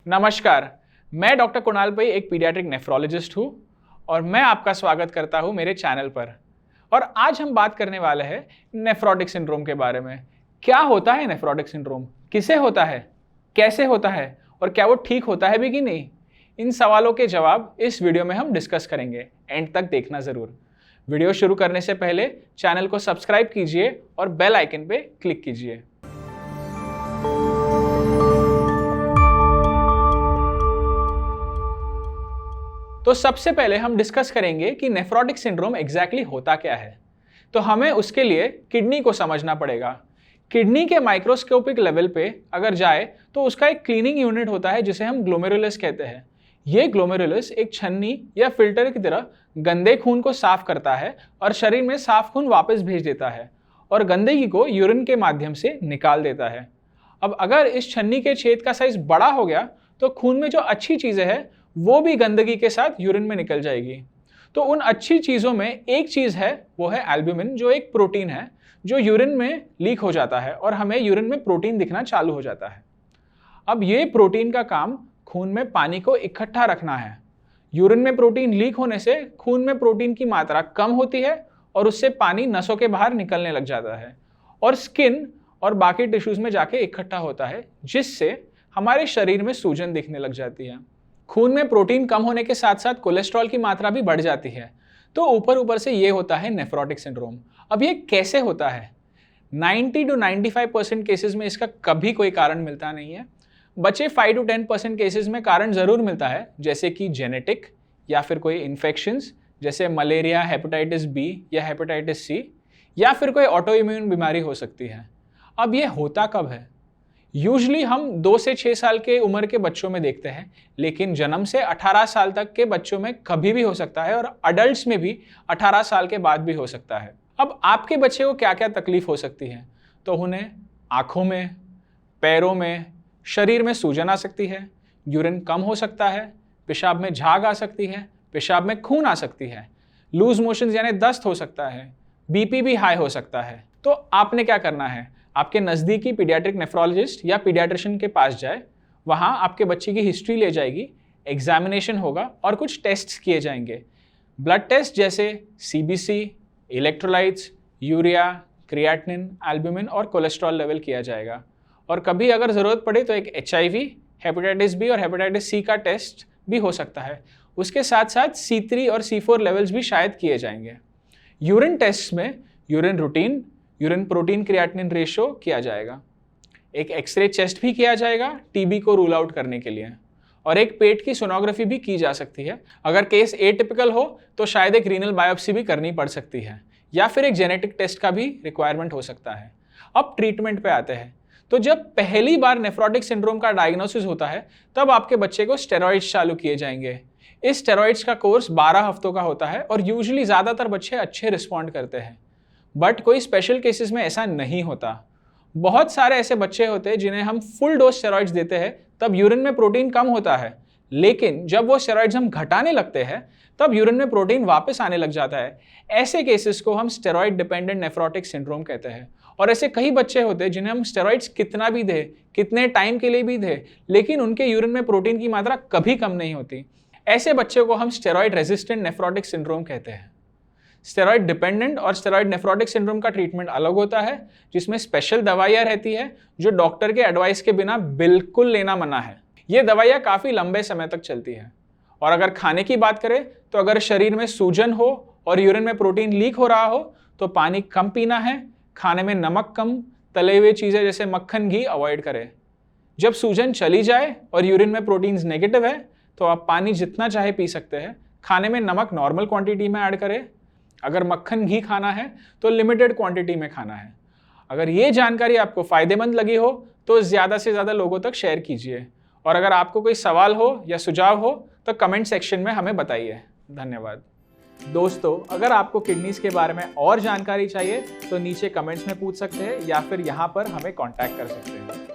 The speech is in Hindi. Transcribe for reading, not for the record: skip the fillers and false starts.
नमस्कार, मैं डॉक्टर कुणाल पै एक पीडियाट्रिक नेफ्रोलॉजिस्ट हूँ और मैं आपका स्वागत करता हूँ मेरे चैनल पर। और आज हम बात करने वाले हैं नेफ्रोटिक सिंड्रोम के बारे में। क्या होता है नेफ्रोटिक सिंड्रोम, किसे होता है, कैसे होता है और क्या वो ठीक होता है भी कि नहीं? इन सवालों के जवाब इस वीडियो में हम डिस्कस करेंगे। एंड तक देखना ज़रूर। वीडियो शुरू करने से पहले चैनल को सब्सक्राइब कीजिए और बेल आइकन पे क्लिक कीजिए। तो सबसे पहले हम डिस्कस करेंगे कि नेफ्रोटिक सिंड्रोम एग्जैक्टली होता क्या है। तो हमें उसके लिए किडनी को समझना पड़ेगा। किडनी के माइक्रोस्कोपिक लेवल पे अगर जाए तो उसका एक क्लीनिंग यूनिट होता है जिसे हम ग्लोमेरुलस कहते हैं। ये ग्लोमेरुलस एक छन्नी या फिल्टर की तरह गंदे खून को साफ करता है और शरीर में साफ खून वापस भेज देता है और गंदगी को यूरिन के माध्यम से निकाल देता है। अब अगर इस छन्नी के छेद का साइज बड़ा हो गया तो खून में जो अच्छी चीज़ें हैं वो भी गंदगी के साथ यूरिन में निकल जाएगी। तो उन अच्छी चीज़ों में एक चीज़ है, वो है एल्ब्यूमिन, जो एक प्रोटीन है जो यूरिन में लीक हो जाता है और हमें यूरिन में प्रोटीन दिखना चालू हो जाता है। अब ये प्रोटीन का काम खून में पानी को इकट्ठा रखना है। यूरिन में प्रोटीन लीक होने से खून में प्रोटीन की मात्रा कम होती है और उससे पानी नसों के बाहर निकलने लग जाता है और स्किन और बाकी टिश्यूज़ में जाके इकट्ठा होता है, जिससे हमारे शरीर में सूजन दिखने लग जाती है। खून में प्रोटीन कम होने के साथ साथ कोलेस्ट्रॉल की मात्रा भी बढ़ जाती है। तो ऊपर से ये होता है नेफ्रोटिक सिंड्रोम। अब ये कैसे होता है? 90 to 95% केसेस में इसका कभी कोई कारण मिलता नहीं है। बचे 5 to 10% केसेस में कारण ज़रूर मिलता है, जैसे कि जेनेटिक या फिर कोई इन्फेक्शंस जैसे मलेरिया, हेपेटाइटिस बी या हेपेटाइटिस सी, या फिर कोई ऑटो इम्यून बीमारी हो सकती है। अब ये होता कब है? यूजली हम 2 से 6 साल के उम्र के बच्चों में देखते हैं, लेकिन जन्म से 18 साल तक के बच्चों में कभी भी हो सकता है और अडल्ट्स में भी 18 साल के बाद भी हो सकता है। अब आपके बच्चे को क्या क्या तकलीफ हो सकती है? तो उन्हें आँखों में, पैरों में, शरीर में सूजन आ सकती है, यूरिन कम हो सकता है, पेशाब में झाग आ सकती है, पेशाब में खून आ सकती है, लूज मोशंस यानी दस्त हो सकता है, बीपी भी हाई हो सकता है। तो आपने क्या करना है? आपके नज़दीकी पीडियाट्रिक नेफ्रोलॉजिस्ट या पीडियाट्रिशियन के पास जाए, वहाँ आपके बच्चे की हिस्ट्री ले जाएगी, एग्जामिनेशन होगा और कुछ टेस्ट्स किए जाएंगे। ब्लड टेस्ट जैसे CBC, electrolytes, urea, creatinine, albumin और कोलेस्ट्रॉल लेवल किया जाएगा। और कभी अगर ज़रूरत पड़े तो एक HIV, हेपेटाइटिस बी और हेपेटाइटिस सी का टेस्ट भी हो सकता है। उसके साथ साथ C3 और C4 लेवल्स भी शायद किए जाएंगे। यूरिन टेस्ट में urine routine, urine protein creatinine ratio किया जाएगा। एक एक्सरे चेस्ट भी किया जाएगा टीबी को रूल आउट करने के लिए, और एक पेट की सोनोग्राफी भी की जा सकती है। अगर केस एटिपिकल हो तो शायद एक रीनल बायोप्सी भी करनी पड़ सकती है, या फिर एक जेनेटिक टेस्ट का भी रिक्वायरमेंट हो सकता है। अब ट्रीटमेंट पे आते हैं। तो जब पहली बार नेफ्रोटिक सिंड्रोम का डायग्नोसिस होता है तब आपके बच्चे को स्टेरॉइड्स चालू किए जाएंगे। इस स्टेरॉइड्स का कोर्स 12 हफ्तों का होता है और यूजुअली ज़्यादातर बच्चे अच्छे रिस्पॉन्ड करते हैं, बट कोई स्पेशल केसेस में ऐसा नहीं होता। बहुत सारे ऐसे बच्चे होते हैं जिन्हें हम फुल डोज स्टेरॉइड्स देते हैं, तब यूरिन में प्रोटीन कम होता है, लेकिन जब वो स्टेरॉइड्स हम घटाने लगते हैं तब यूरिन में प्रोटीन वापस आने लग जाता है। ऐसे केसेस को हम स्टेरॉइड डिपेंडेंट नेफ्रोटिक सिंड्रोम कहते हैं। और ऐसे कई बच्चे होते हैं जिन्हें हम स्टेरॉइड्स कितना भी दें, कितने टाइम के लिए भी दें, लेकिन उनके यूरिन में प्रोटीन की मात्रा कभी कम नहीं होती। ऐसे बच्चों को हम स्टेरॉइड रेजिस्टेंट नेफ्रोटिक सिंड्रोम कहते हैं। स्टेरॉइड डिपेंडेंट और स्टेरॉइड नेफ्रोटिक सिंड्रोम का ट्रीटमेंट अलग होता है, जिसमें स्पेशल दवाइयाँ रहती है जो डॉक्टर के एडवाइस के बिना बिल्कुल लेना मना है। ये दवाइयाँ काफ़ी लंबे समय तक चलती है। और अगर खाने की बात करें तो अगर शरीर में सूजन हो और यूरिन में प्रोटीन लीक हो रहा हो तो पानी कम पीना है, खाने में नमक कम, तले हुए चीज़ें जैसे मक्खन, घी अवॉइड करें। जब सूजन चली जाए और यूरिन में प्रोटीन्स नेगेटिव है तो आप पानी जितना चाहे पी सकते हैं। खाने में नमक नॉर्मल क्वांटिटी में ऐड करें। अगर मक्खन, घी खाना है तो लिमिटेड क्वांटिटी में खाना है। अगर ये जानकारी आपको फ़ायदेमंद लगी हो तो ज़्यादा से ज़्यादा लोगों तक शेयर कीजिए। और अगर आपको कोई सवाल हो या सुझाव हो तो कमेंट सेक्शन में हमें बताइए। धन्यवाद। दोस्तों, अगर आपको किडनीज़ के बारे में और जानकारी चाहिए तो नीचे कमेंट्स में पूछ सकते हैं या फिर यहाँ पर हमें कॉन्टैक्ट कर सकते हैं।